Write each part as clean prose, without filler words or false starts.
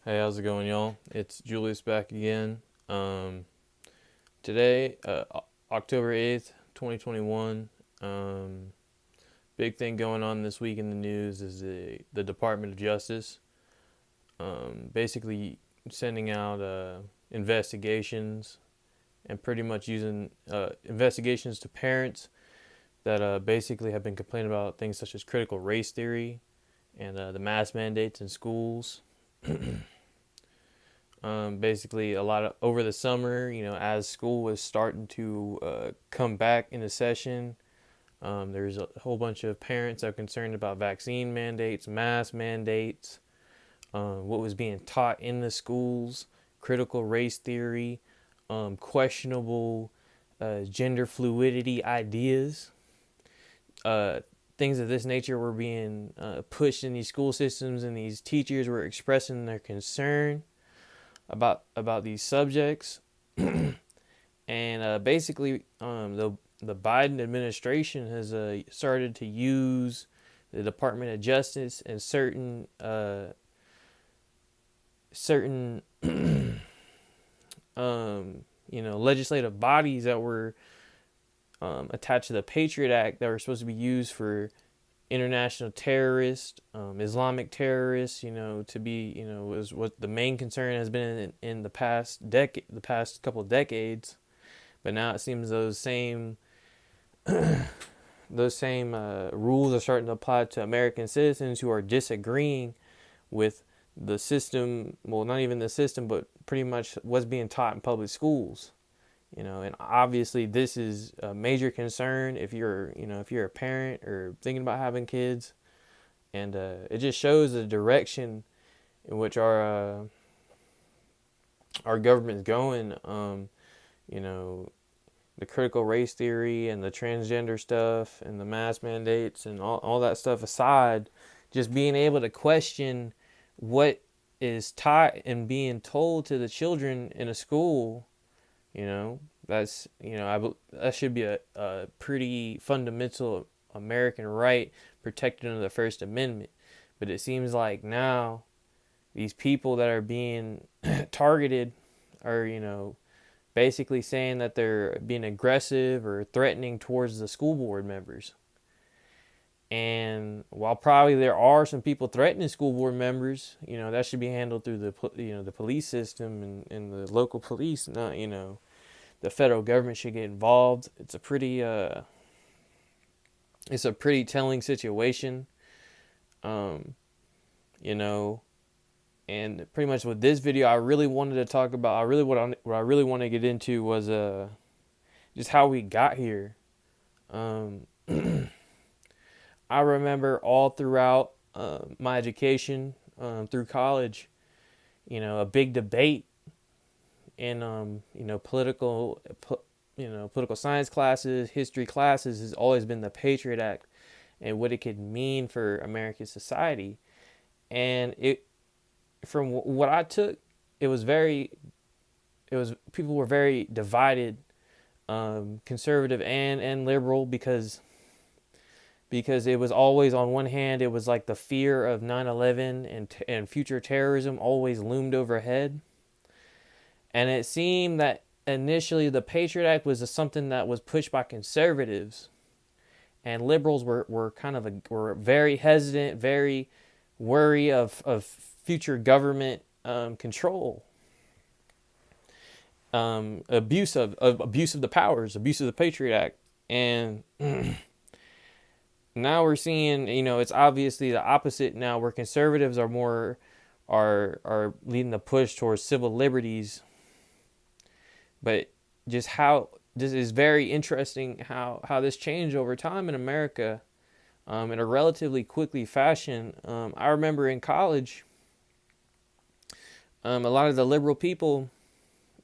Hey, how's it going, y'all? It's Julius back again. Today, October 8th, 2021. Big thing going on this week in the news is the Department of Justice basically sending out investigations and pretty much using investigations to parents that basically have been complaining about things such as critical race theory and the mask mandates in schools. Basically, a lot of over the summer, as school was starting to come back into session, there's a whole bunch of parents that are concerned about vaccine mandates, mask mandates, what was being taught in the schools, critical race theory, questionable gender fluidity ideas, uh, things of this nature were being pushed in these school systems, and these teachers were expressing their concern about these subjects. And basically, the Biden administration has started to use the Department of Justice and certain legislative bodies that were attached to the Patriot Act that were supposed to be used for international terrorists, Islamic terrorists, to be, is what the main concern has been in the past couple of decades. But now it seems those same rules are starting to apply to American citizens who are disagreeing with the system. Well, not even the system, but pretty much what's being taught in public schools. And obviously this is a major concern if you're a parent or thinking about having kids, and it just shows the direction in which our government's going. You know, the critical race theory and the transgender stuff and the mask mandates and all that stuff aside, just being able to question what is taught and being told to the children in a school. That's that should be a pretty fundamental American right protected under the First Amendment. But it seems like now these people that are being targeted are, basically saying that they're being aggressive or threatening towards the school board members. And while probably there are some people threatening school board members, that should be handled through the police system and the local police, not, the federal government should get involved. It's a pretty telling situation. Um, you know, and pretty much with this video, I really wanted to talk about. What I really want to get into was just how we got here. Um, I remember all throughout my education, through college, a big debate in political science classes, history classes has always been the Patriot Act and what it could mean for American society. And from what I took, it was people were very divided, conservative and liberal, because it was always, on one hand, it was like the fear of 9/11 and future terrorism always loomed overhead. And it seemed that initially the Patriot Act was something that was pushed by conservatives, and liberals were very hesitant, very worried of future government control, abuse of the powers, abuse of the Patriot Act. And now we're seeing, it's obviously the opposite now, where conservatives are leading the push towards civil liberties. But just how this is very interesting, how this changed over time in America, in a relatively quickly fashion. I remember in college, a lot of the liberal people,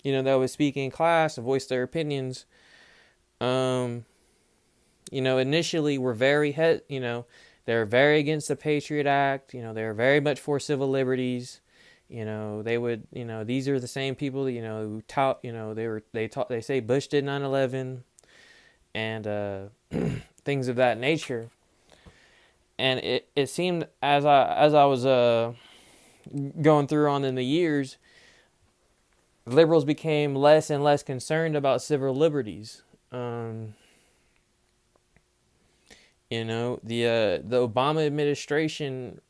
that would speak in class and voice their opinions, initially were they're very against the Patriot Act. They're very much for civil liberties. They would, these are the same people that, who tout, they say Bush did 9/11 and things of that nature. And it seemed, as I was going through on in the years, liberals became less and less concerned about civil liberties. Um, the Obama administration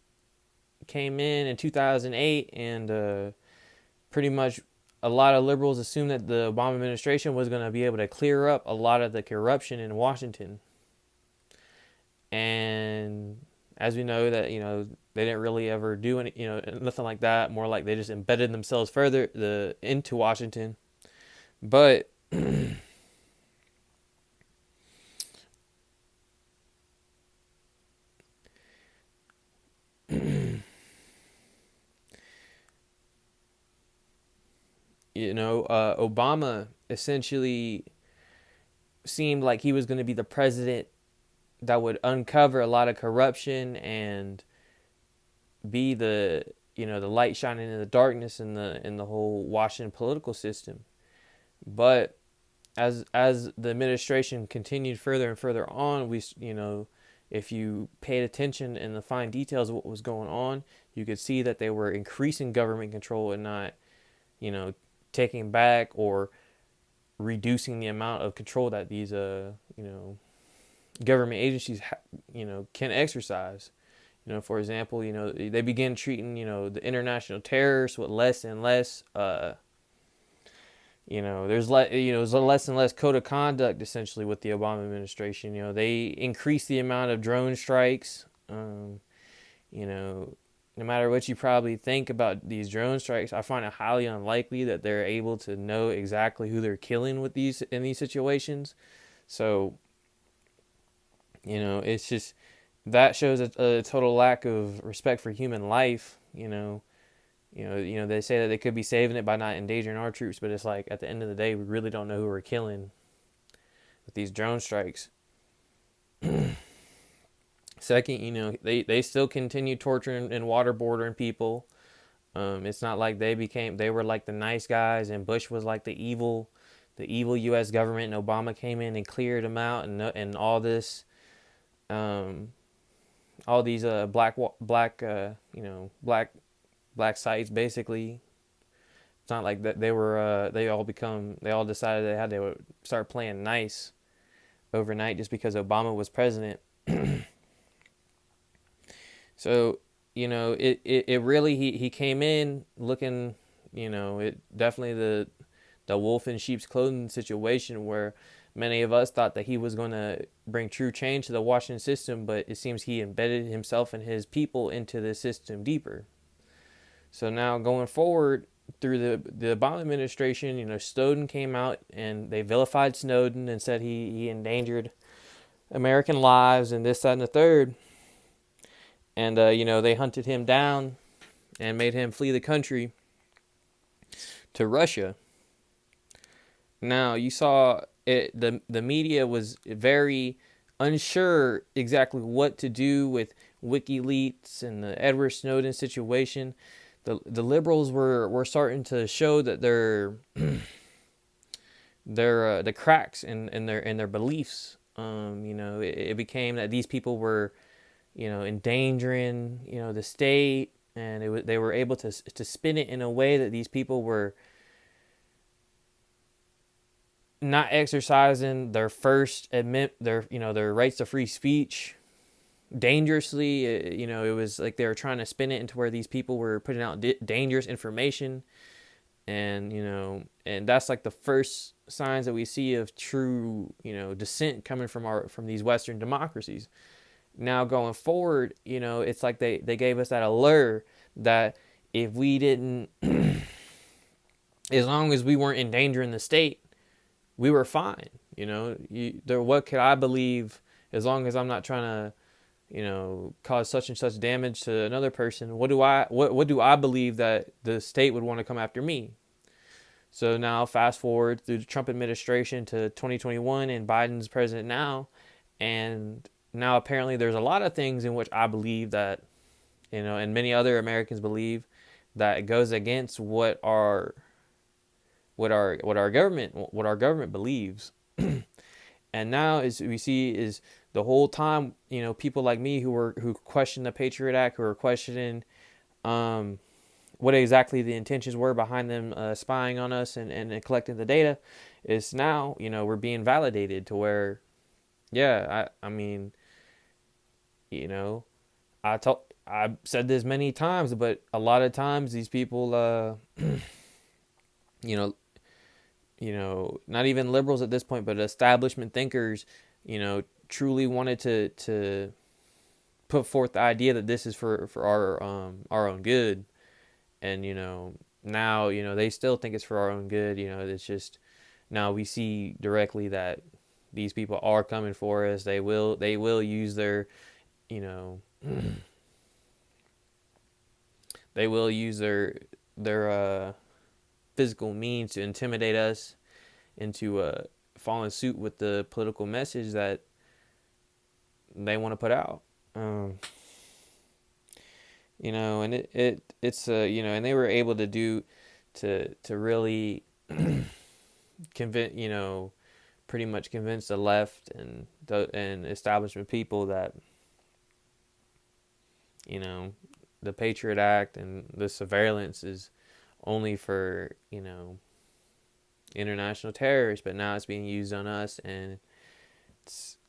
came in 2008, and pretty much a lot of liberals assumed that the Obama administration was going to be able to clear up a lot of the corruption in Washington. And as we know, that they didn't really ever do any, nothing like that. More like they just embedded themselves further into Washington. But Obama essentially seemed like he was going to be the president that would uncover a lot of corruption and be the light shining in the darkness in the whole Washington political system. But as the administration continued further and further on, if you paid attention in the fine details of what was going on, you could see that they were increasing government control and not, you know, taking back or reducing the amount of control that these government agencies can exercise. For example, they begin treating the international terrorists with less and less there's a less and less code of conduct essentially with the Obama administration. They increase the amount of drone strikes. No matter what you probably think about these drone strikes, I find it highly unlikely that they're able to know exactly who they're killing with these in these situations. So, it's just that shows a total lack of respect for human life. They say that they could be saving it by not endangering our troops, but it's like at the end of the day, we really don't know who we're killing with these drone strikes. Second, they still continue torturing and waterboarding people. It's not like they were like the nice guys, and Bush was like the evil U.S. government, and Obama came in and cleared them out, and all this, all these black sites basically. It's not like that they all decided they would start playing nice overnight just because Obama was president. So, it really, he came in looking, it definitely the wolf in sheep's clothing situation where many of us thought that he was going to bring true change to the Washington system, but it seems he embedded himself and his people into the system deeper. So now going forward through the Obama administration, Snowden came out and they vilified Snowden and said he endangered American lives and this, that, and the third. And, they hunted him down and made him flee the country to Russia. Now, you saw the media was very unsure exactly what to do with WikiLeaks and the Edward Snowden situation. The liberals were starting to show that the cracks in their beliefs. It became that these people were endangering the state, and they were able to spin it in a way that these people were not exercising their their rights to free speech dangerously. It was like they were trying to spin it into where these people were putting out dangerous information, and that's like the first signs that we see of true dissent coming from these Western democracies. Now going forward, it's like they gave us that allure that if we didn't, as long as we weren't endangering the state, we were fine. What could I believe as long as I'm not trying to, cause such and such damage to another person? What do I believe that the state would want to come after me? So now fast forward through the Trump administration to 2021 and Biden's president now, and now apparently there's a lot of things in which I believe that, and many other Americans believe that it goes against what our government believes. And now as we see is the whole time, people like me who question the Patriot Act, who are questioning what exactly the intentions were behind them spying on us and collecting the data, is now, we're being validated to where, yeah, I mean, you know, I've said this many times, but a lot of times these people, you know, not even liberals at this point, but establishment thinkers, truly wanted to put forth the idea that this is for our own good, and now they still think it's for our own good. It's just now we see directly that these people are coming for us. They will use their you know they will use their physical means to intimidate us into following suit with the political message that they want to put out. Um, and it's and they were able to do to really convince, pretty much convince the left and establishment people that you know the Patriot Act and the surveillance is only for international terrorists, but now it's being used on us, and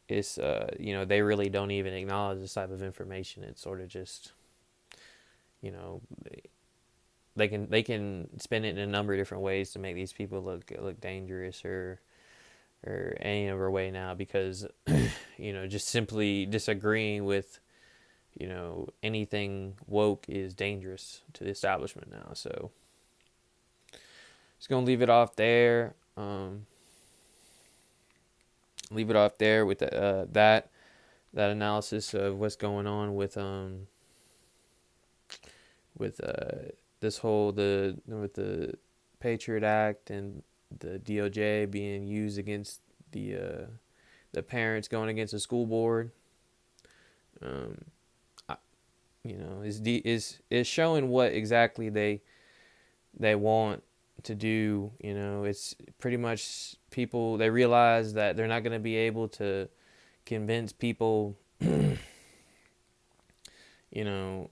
they really don't even acknowledge this type of information. It's sort of just you know they can spin it in a number of different ways to make these people look dangerous or any other way now, because just simply disagreeing with anything woke is dangerous to the establishment now. So just gonna leave it off there. Leave it off there with that analysis of what's going on with this whole with the Patriot Act and the DOJ being used against the parents going against the school board. Um, is showing what exactly they want to do. It's pretty much people, they realize that they're not going to be able to convince people, you know,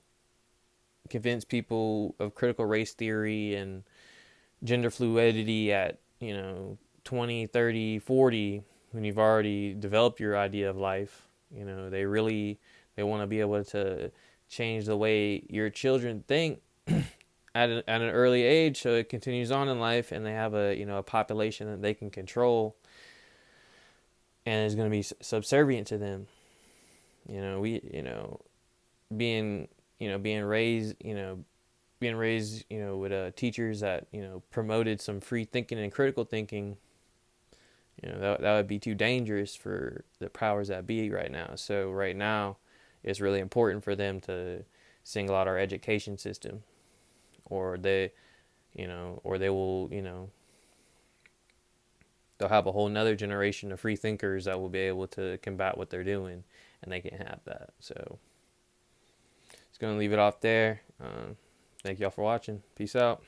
convince people of critical race theory and gender fluidity at 20, 30, 40, when you've already developed your idea of life. They want to be able to change the way your children think at an early age, so it continues on in life, and they have a population that they can control and is going to be subservient to them. We being being raised with teachers that promoted some free thinking and critical thinking. That would be too dangerous for the powers that be right now. So right now it's really important for them to single out our education system, or they will they'll have a whole nother generation of free thinkers that will be able to combat what they're doing, and they can have that. So just gonna leave it off there. Thank y'all for watching. Peace out.